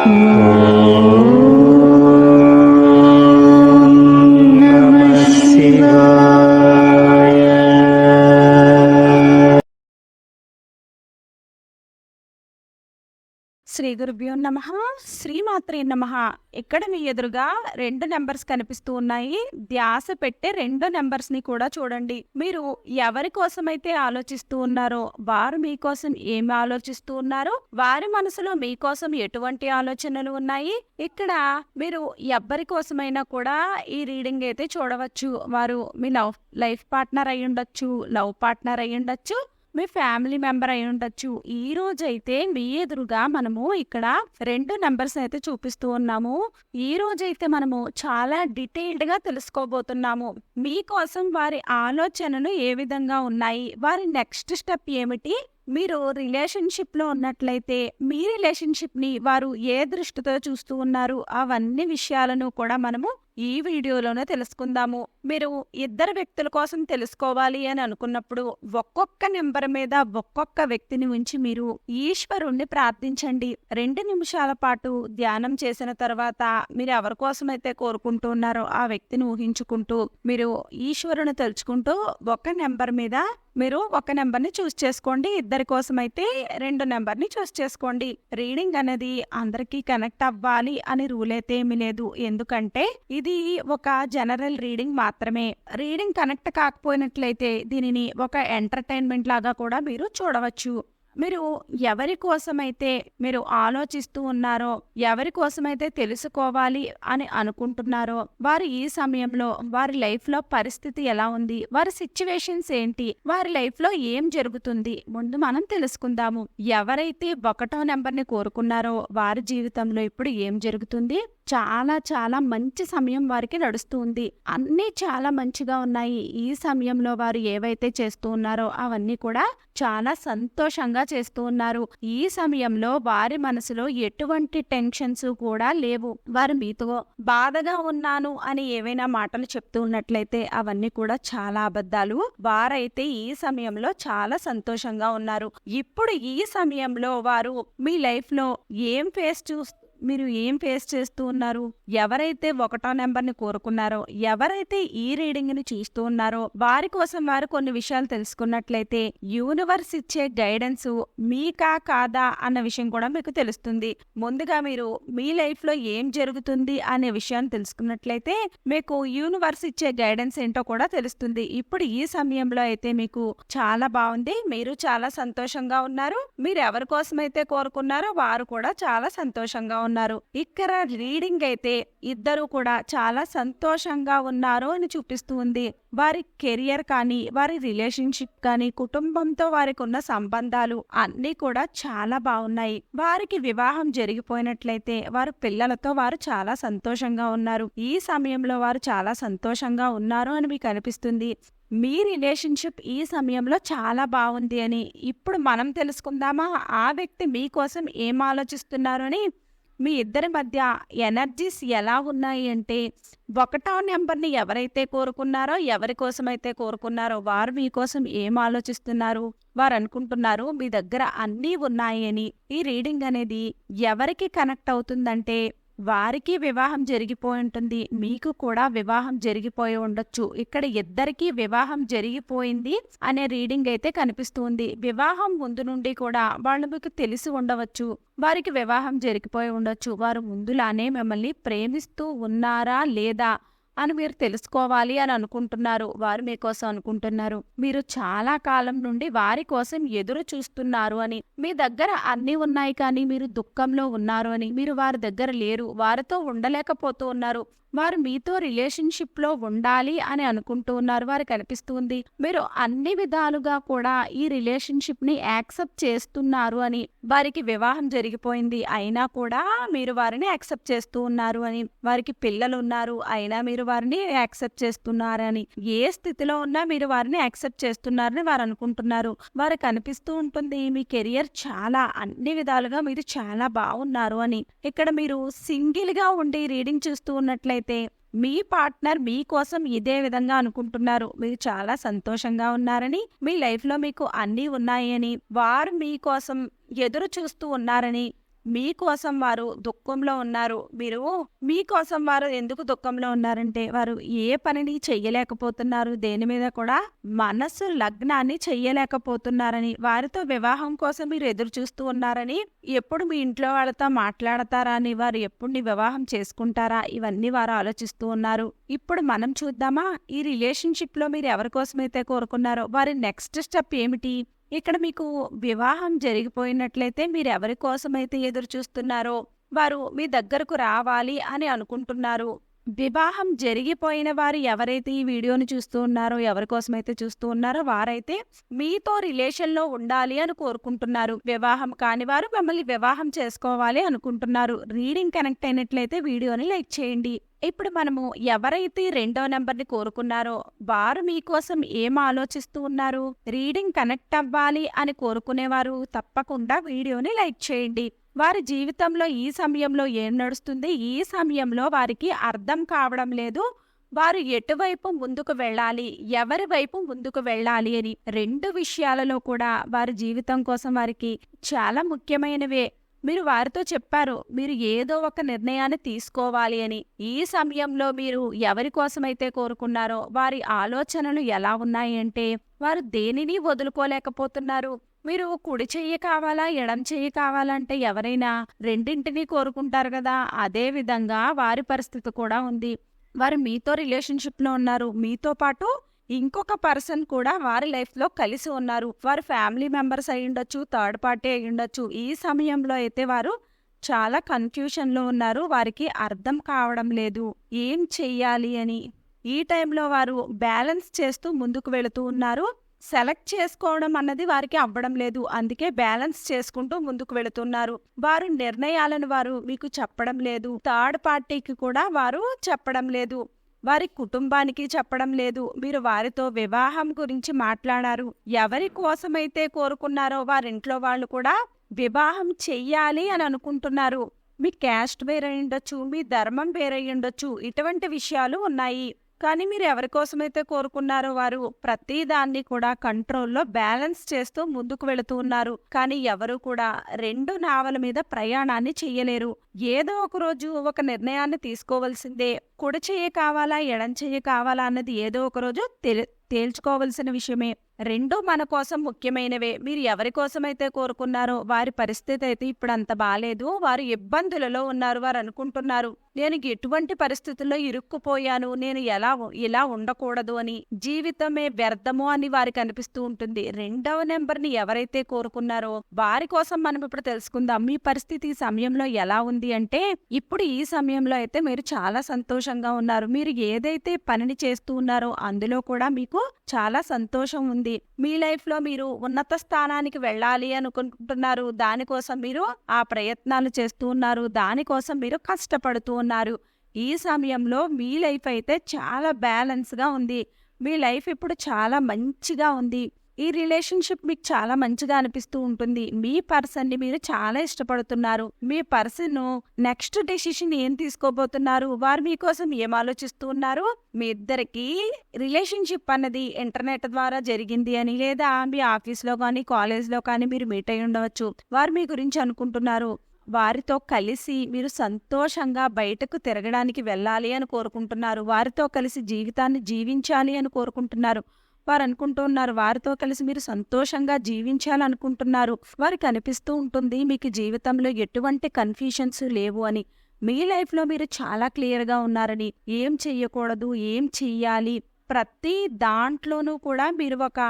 శ్రీ గురుభ్యో నమః. శ్రీమాత్రే నమః. ఇక్కడ మీ ఎదురుగా 2 నెంబర్స్ కనిపిస్తూ ఉన్నాయి. ధ్యాస పెట్టే 2 నెంబర్స్ని కూడా చూడండి. మీరు ఎవరి కోసమైతే ఆలోచిస్తూ ఉన్నారో వారు మీకోసం ఏమి ఆలోచిస్తూ ఉన్నారో, వారి మనసులో మీకోసం ఎటువంటి ఆలోచనలు ఉన్నాయి, ఇక్కడ మీరు ఎవ్వరి కోసమైనా కూడా ఈ రీడింగ్ అయితే చూడవచ్చు. వారు మీ లైఫ్ పార్ట్నర్ అయి ఉండొచ్చు, లవ్ పార్ట్నర్ అయి ఉండొచ్చు, మీ ఫ్యామిలీ మెంబర్ అయి ఉండొచ్చు. ఈ రోజైతే మీ ఎదురుగా మనము ఇక్కడ 2 నెంబర్స్ అయితే చూపిస్తూ ఉన్నాము. ఈ రోజైతే మనము చాలా డీటెయిల్డ్ గా తెలుసుకోబోతున్నాము. మీకోసం వారి ఆలోచనలు ఏ విధంగా ఉన్నాయి, వారి నెక్స్ట్ స్టెప్ ఏమిటి, మీరు రిలేషన్షిప్లో ఉన్నట్లయితే మీ రిలేషన్షిప్ని వారు ఏ దృష్టితో చూస్తూ ఉన్నారు, అవన్నీ విషయాలను కూడా మనము ఈ వీడియోలోనే తెలుసుకుందాము. మీరు ఇద్దరు వ్యక్తుల కోసం తెలుసుకోవాలి అని అనుకున్నప్పుడు ఒక్కొక్క నెంబర్ మీద ఒక్కొక్క వ్యక్తిని ఉంచి మీరు ఈశ్వరుణ్ణి ప్రార్థించండి. 2 నిమిషాల పాటు ధ్యానం చేసిన తర్వాత మీరు ఎవరి కోసమైతే కోరుకుంటూ ఉన్నారో ఆ వ్యక్తిని ఊహించుకుంటూ మీరు ఈశ్వరుని తలుచుకుంటూ ఒక నెంబర్ మీద మీరు ఒక నెంబర్ని చూస్ చేసుకోండి. ఇద్దరి కోసం అయితే 2 నెంబర్ని చూస్ చేసుకోండి. రీడింగ్ అనేది అందరికీ కనెక్ట్ అవ్వాలి అని రూల్ అయితే ఏమీ లేదు. ఎందుకంటే ఇది ఒక జనరల్ రీడింగ్ మాత్రమే. రీడింగ్ కనెక్ట్ కాకపోయినట్లయితే దీనిని ఒక ఎంటర్టైన్మెంట్ లాగా కూడా మీరు చూడవచ్చు. మీరు ఎవరి కోసమైతే మీరు ఆలోచిస్తూ ఉన్నారో, ఎవరి కోసమైతే తెలుసుకోవాలి అని అనుకుంటున్నారో, వారు ఈ సమయంలో వారి లైఫ్లో పరిస్థితి ఎలా ఉంది, వారి సిచ్యువేషన్స్ ఏంటి, వారి లైఫ్లో ఏం జరుగుతుంది, ముందు మనం తెలుసుకుందాము. ఎవరైతే 1వ నెంబర్ని కోరుకున్నారో వారి జీవితంలో ఇప్పుడు ఏం జరుగుతుంది, చాలా చాలా మంచి సమయం వారికి నడుస్తుంది. అన్నీ చాలా మంచిగా ఉన్నాయి. ఈ సమయంలో వారు ఏవైతే చేస్తూ ఉన్నారో అవన్నీ కూడా చాలా సంతోషంగా చేస్తూ ఉన్నారు. ఈ సమయంలో వారి మనసులో ఎటువంటి టెన్షన్స్ కూడా లేవు. వారు మీతో బాధగా ఉన్నాను అని ఏవైనా మాటలు చెప్తూ ఉన్నట్లయితే అవన్నీ కూడా చాలా అబద్ధాలు. వారైతే ఈ సమయంలో చాలా సంతోషంగా ఉన్నారు. ఇప్పుడు ఈ సమయంలో వారు మీ లైఫ్లో మీరు ఏం ఫేస్ చేస్తూ ఉన్నారు, ఎవరైతే 1వ నెంబర్ని కోరుకున్నారో, ఎవరైతే ఈ రీడింగ్ని చూస్తూ ఉన్నారో వారి కోసం వారు కొన్ని విషయాలు తెలుసుకున్నట్లయితే యూనివర్స్ ఇచ్చే గైడెన్స్ మీకా కాదా అన్న విషయం కూడా మీకు తెలుస్తుంది. ముందుగా మీరు మీ లైఫ్లో ఏం జరుగుతుంది అనే విషయాన్ని తెలుసుకున్నట్లయితే మీకు యూనివర్స్ ఇచ్చే గైడెన్స్ ఏంటో కూడా తెలుస్తుంది. ఇప్పుడు ఈ సమయంలో అయితే మీకు చాలా బాగుంది. మీరు చాలా సంతోషంగా ఉన్నారు. మీరు ఎవరి కోసమైతే కోరుకున్నారో వారు కూడా చాలా సంతోషంగా ఉన్నారు. ఇక్కడ రీడింగ్ అయితే ఇద్దరు కూడా చాలా సంతోషంగా ఉన్నారు అని చూపిస్తూ ఉంది. వారి కెరియర్ కానీ, వారి రిలేషన్షిప్ కానీ, కుటుంబంతో వారికి ఉన్న సంబంధాలు అన్నీ కూడా చాలా బాగున్నాయి. వారికి వివాహం జరిగిపోయినట్లయితే వారు పిల్లలతో వారు చాలా సంతోషంగా ఉన్నారు. ఈ సమయంలో వారు చాలా సంతోషంగా ఉన్నారు అని మీకు అనిపిస్తుంది. మీ రిలేషన్షిప్ ఈ సమయంలో చాలా బాగుంది అని ఇప్పుడు మనం తెలుసుకుందామా, ఆ వ్యక్తి మీకోసం ఏం ఆలోచిస్తున్నారు అని. మీ ఇద్దరి మధ్య ఎనర్జీస్ ఎలా ఉన్నాయి అంటే 1వ నెంబర్ని ఎవరైతే కోరుకున్నారో, ఎవరి కోసమైతే కోరుకున్నారో వారు మీకోసం ఏం ఆలోచిస్తున్నారు, వారు అనుకుంటున్నారు మీ దగ్గర అన్నీ ఉన్నాయి అని. ఈ రీడింగ్ అనేది ఎవరికి కనెక్ట్ అవుతుందంటే వారికి వివాహం జరిగిపోయి ఉంటుంది, మీకు కూడా వివాహం జరిగిపోయి ఉండొచ్చు. ఇక్కడ ఇద్దరికీ వివాహం జరిగిపోయింది అనే రీడింగ్ అయితే కనిపిస్తుంది. వివాహం ముందు నుండి కూడా వాళ్ళు మీకు తెలిసి ఉండవచ్చు, వారికి వివాహం జరిగిపోయి ఉండొచ్చు. వారు ముందులానే మిమ్మల్ని ప్రేమిస్తూ ఉన్నారా లేదా అని మీరు తెలుసుకోవాలి అని అనుకుంటున్నారు. వారు మీకోసం అనుకుంటున్నారు. మీరు చాలా కాలం నుండి వారి కోసం ఎదురు చూస్తున్నారు అని. మీ దగ్గర అన్నీ ఉన్నాయి కానీ మీరు దుఃఖంలో ఉన్నారు అని. మీరు వారి దగ్గర లేరు, వారితో ఉండలేకపోతూ ఉన్నారు. వారు మీతో రిలేషన్షిప్లో ఉండాలి అని అనుకుంటూ ఉన్నారు. వారికి అనిపిస్తుంది మీరు అన్ని విధాలుగా కూడా ఈ రిలేషన్షిప్ని యాక్సెప్ట్ చేస్తున్నారు అని. వారికి వివాహం జరిగిపోయింది అయినా కూడా మీరు వారిని యాక్సెప్ట్ చేస్తూ ఉన్నారు అని. వారికి పిల్లలు ఉన్నారు అయినా మీరు వారిని యాక్సెప్ట్ చేస్తున్నారని. ఏ స్థితిలో ఉన్నా మీరు వారిని యాక్సెప్ట్ చేస్తున్నారని వారు అనుకుంటున్నారు. వారికి అనిపిస్తూ ఉంటుంది మీ కెరియర్ చాలా అన్ని విధాలుగా మీరు చాలా బాగున్నారు అని. ఇక్కడ మీరు సింగిల్గా ఉండి రీడింగ్ చూస్తూ ఉన్నట్లయితే మీ పార్ట్నర్ మీకోసం ఇదే విధంగా అనుకుంటున్నారు. మీరు చాలా సంతోషంగా ఉన్నారని, మీ లైఫ్లో మీకు అన్నీ ఉన్నాయి అని, వారు మీకోసం ఎదురు చూస్తూ ఉన్నారని, మీకోసం వారు దుఃఖంలో ఉన్నారు. మీకోసం వారు ఎందుకు దుఃఖంలో ఉన్నారంటే వారు ఏ పనిని చెయ్యలేకపోతున్నారు. దేని మీద కూడా మనసు లగ్నాన్ని చెయ్యలేకపోతున్నారని, వారితో వివాహం కోసం మీరు ఎదురు చూస్తూ ఉన్నారని, ఎప్పుడు మీ ఇంట్లో వాళ్ళతో మాట్లాడతారా అని, వారు ఎప్పుడు నీ వివాహం చేసుకుంటారా, ఇవన్నీ వారు ఆలోచిస్తూ ఉన్నారు. ఇప్పుడు మనం చూద్దామా ఈ రిలేషన్షిప్ లో మీరు ఎవరి కోసమైతే కోరుకున్నారో వారి నెక్స్ట్ స్టెప్ ఏమిటి. ఇక్కడ మీకు వివాహం జరిగిపోయినట్లయితే మీరు ఎవరి కోసమైతే ఎదురు చూస్తున్నారో వారు మీ దగ్గరకు రావాలి అని అనుకుంటున్నారు. వివాహం జరిగిపోయిన వారు ఎవరైతే ఈ వీడియోని చూస్తూ ఉన్నారో, ఎవరి కోసమైతే చూస్తూ ఉన్నారో వారైతే మీతో రిలేషన్లో ఉండాలి అని కోరుకుంటున్నారు. వివాహం కాని వారు మిమ్మల్ని వివాహం చేసుకోవాలి అనుకుంటున్నారు. రీడింగ్ కనెక్ట్ అయినట్లయితే వీడియోని లైక్ చేయండి. ఇప్పుడు మనము ఎవరైతే 2వ నెంబర్ని కోరుకున్నారో వారు మీకోసం ఏం ఆలోచిస్తూ ఉన్నారు. రీడింగ్ కనెక్ట్ అవ్వాలి అని కోరుకునేవారు తప్పకుండా వీడియోని లైక్ చేయండి. వారి జీవితంలో ఈ సమయంలో ఏం నడుస్తుంది, ఈ సమయంలో వారికి అర్థం కావడం లేదు. వారు ఎటువైపు ముందుకు వెళ్ళాలి, ఎవరి వైపు ముందుకు వెళ్ళాలి అని 2 విషయాలలో కూడా వారి జీవితం కోసం వారికి చాలా ముఖ్యమైనవే. మీరు వారితో చెప్పారు మీరు ఏదో ఒక నిర్ణయాన్ని తీసుకోవాలి అని. ఈ సమయంలో మీరు ఎవరి కోసమైతే కోరుకున్నారో వారి ఆలోచనలు ఎలా ఉన్నాయి అంటే వారు దేనిని వదులుకోలేకపోతున్నారు. మీరు కుడి చెయ్యి కావాలా, ఎడం చెయ్యి కావాలంటే ఎవరైనా రెండింటినీ కోరుకుంటారు కదా, అదే విధంగా వారి పరిస్థితి కూడా ఉంది. వారు మీతో రిలేషన్షిప్లో ఉన్నారు. మీతో పాటు ఇంకొక పర్సన్ కూడా వారి లైఫ్లో కలిసి ఉన్నారు. వారు ఫ్యామిలీ మెంబర్స్ అయి ఉండొచ్చు, థర్డ్ పార్టీ అయి ఉండొచ్చు. ఈ సమయంలో అయితే వారు చాలా కన్ఫ్యూషన్లో ఉన్నారు. వారికి అర్థం కావడం లేదు ఏం చెయ్యాలి అని. ఈ టైంలో వారు బ్యాలెన్స్ చేస్తూ ముందుకు వెళుతూ ఉన్నారు. సెలెక్ట్ చేసుకోవడం అన్నది వారికి అవ్వడం లేదు. అందుకే బ్యాలెన్స్ చేసుకుంటూ ముందుకు వెళుతున్నారు. వారు నిర్ణయాలను వారు మీకు చెప్పడం లేదు. థర్డ్ పార్టీకి కూడా వారు చెప్పడం లేదు. వారి కుటుంబానికి చెప్పడం లేదు. మీరు వారితో వివాహం గురించి మాట్లాడారు. ఎవరి కోసమైతే కోరుకున్నారో వారింట్లో వాళ్ళు కూడా వివాహం చెయ్యాలి అని అనుకుంటున్నారు. మీ క్యాస్ట్ వేరే ఉండొచ్చు, మీ ధర్మం వేరే ఉండొచ్చు, ఇటువంటి విషయాలు ఉన్నాయి. కానీ మీరు ఎవరి కోసమైతే కోరుకున్నారో వారు ప్రతి దాన్ని కూడా కంట్రోల్లో బ్యాలెన్స్ చేస్తూ ముందుకు వెళుతూ ఉన్నారు. కానీ ఎవరు కూడా 2 నావల మీద ప్రయాణాన్ని చెయ్యలేరు. ఏదో ఒక రోజు ఒక నిర్ణయాన్ని తీసుకోవాల్సిందే. కుడి చెయ్యి కావాలా, ఎడం చెయ్యి కావాలా అన్నది ఏదో ఒక రోజు తేల్చుకోవలసిన విషయమే. 2 మన కోసం ముఖ్యమైనవే. మీరు ఎవరి కోసమైతే కోరుకున్నారో వారి పరిస్థితి అయితే ఇప్పుడు అంత బాలేదు. వారు ఇబ్బందులలో ఉన్నారు. వారు అనుకుంటున్నారు నేను ఎటువంటి పరిస్థితుల్లో ఇరుక్కుపోయాను, నేను ఇలా ఉండకూడదు అని, జీవితమే వ్యర్థము అని వారికి అనిపిస్తూ ఉంటుంది. 2వ నెంబర్ని ఎవరైతే కోరుకున్నారో వారి కోసం మనం ఇప్పుడు తెలుసుకుందాం. మీ పరిస్థితి ఈ సమయంలో ఎలా ఉంది అంటే ఇప్పుడు ఈ సమయంలో అయితే మీరు చాలా సంతోషంగా ఉన్నారు. మీరు ఏదైతే పనిని చేస్తూ ఉన్నారో అందులో కూడా మీకు చాలా సంతోషం ఉంది. మీ లైఫ్ లో మీరు ఉన్నత స్థానానికి వెళ్ళాలి అనుకుంటున్నారు. దానికోసం మీరు ఆ ప్రయత్నాలు చేస్తూ ఉన్నారు. దానికోసం మీరు కష్టపడుతూ ఉన్నారు. ఈ సమయంలో మీ లైఫ్ అయితే చాలా బ్యాలెన్స్ గా ఉంది. మీ లైఫ్ ఇప్పుడు చాలా మంచిగా ఉంది. ఈ రిలేషన్షిప్ మీకు చాలా మంచిగా అనిపిస్తూ ఉంటుంది. మీ పర్సన్ని మీరు చాలా ఇష్టపడుతున్నారు. మీ పర్సన్ నెక్స్ట్ డెసిషన్ ఏం తీసుకోబోతున్నారు, వారు మీకోసం ఏం ఆలోచిస్తూ ఉన్నారు. మీ ఇద్దరికి రిలేషన్షిప్ అన్నది ఇంటర్నెట్ ద్వారా జరిగింది అని, లేదా మీ ఆఫీస్లో కానీ కాలేజ్లో కానీ మీరు మీట్ అయి ఉండవచ్చు. వారు మీ గురించి అనుకుంటున్నారు. వారితో కలిసి మీరు సంతోషంగా బయటకు తిరగడానికి వెళ్ళాలి అని కోరుకుంటున్నారు. వారితో కలిసి జీవితాన్ని జీవించాలి అని కోరుకుంటున్నారు. వారు అనుకుంటూ ఉన్నారు వారితో కలిసి మీరు సంతోషంగా జీవించాలనుకుంటున్నారు. వారికి అనిపిస్తూ ఉంటుంది మీకు జీవితంలో ఎటువంటి కన్ఫ్యూషన్స్ లేవు అని. మీ లైఫ్లో మీరు చాలా క్లియర్గా ఉన్నారని, ఏం చెయ్యకూడదు, ఏం చెయ్యాలి, ప్రతి దాంట్లోనూ కూడా మీరు ఒక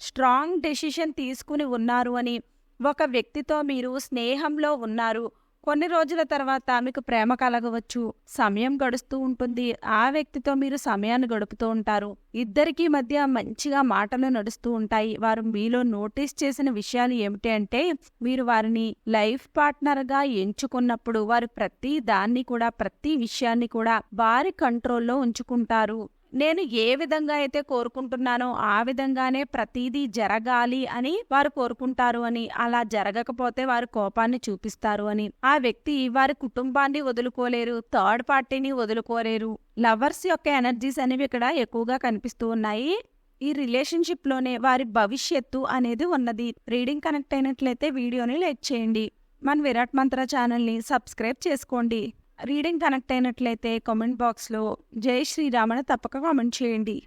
స్ట్రాంగ్ డెసిషన్ తీసుకుని ఉన్నారు అని. ఒక వ్యక్తితో మీరు స్నేహంలో ఉన్నారు. కొన్ని రోజుల తర్వాత మీకు ప్రేమ కలగవచ్చు. సమయం గడుస్తూ ఉంటుంది. ఆ వ్యక్తితో మీరు సమయాన్ని గడుపుతూ ఉంటారు. ఇద్దరికీ మధ్య మంచిగా మాటలు నడుస్తూ ఉంటాయి. వారు మీలో నోటీస్ చేసిన విషయాలు ఏమిటి అంటే మీరు వారిని లైఫ్ పార్ట్నర్గా ఎంచుకున్నప్పుడు వారు ప్రతి దాన్ని కూడా, ప్రతి విషయాన్ని కూడా వారి కంట్రోల్లో ఉంచుకుంటారు. నేను ఏ విధంగా అయితే కోరుకుంటున్నానో ఆ విధంగానే ప్రతిదీ జరగాలి అని వారు కోరుకుంటారు అని. అలా జరగకపోతే వారు కోపాన్ని చూపిస్తారు అని. ఆ వ్యక్తి వారి కుటుంబాన్ని వదులుకోలేరు, థర్డ్ పార్టీని వదులుకోలేరు. లవర్స్ యొక్క ఎనర్జీస్ అనేవి ఇక్కడ ఎక్కువగా కనిపిస్తూ ఉన్నాయి. ఈ రిలేషన్షిప్ లోనే వారి భవిష్యత్తు అనేది ఉన్నది. రీడింగ్ కనెక్ట్ అయినట్లయితే వీడియోని లైక్ చేయండి. మన విరాట్ మంత్ర ఛానల్ని సబ్స్క్రైబ్ చేసుకోండి. రీడింగ్ కనెక్ట్ అయినట్లయితే కామెంట్ బాక్స్లో జై శ్రీరామ్ అని తప్పక కామెంట్ చేయండి.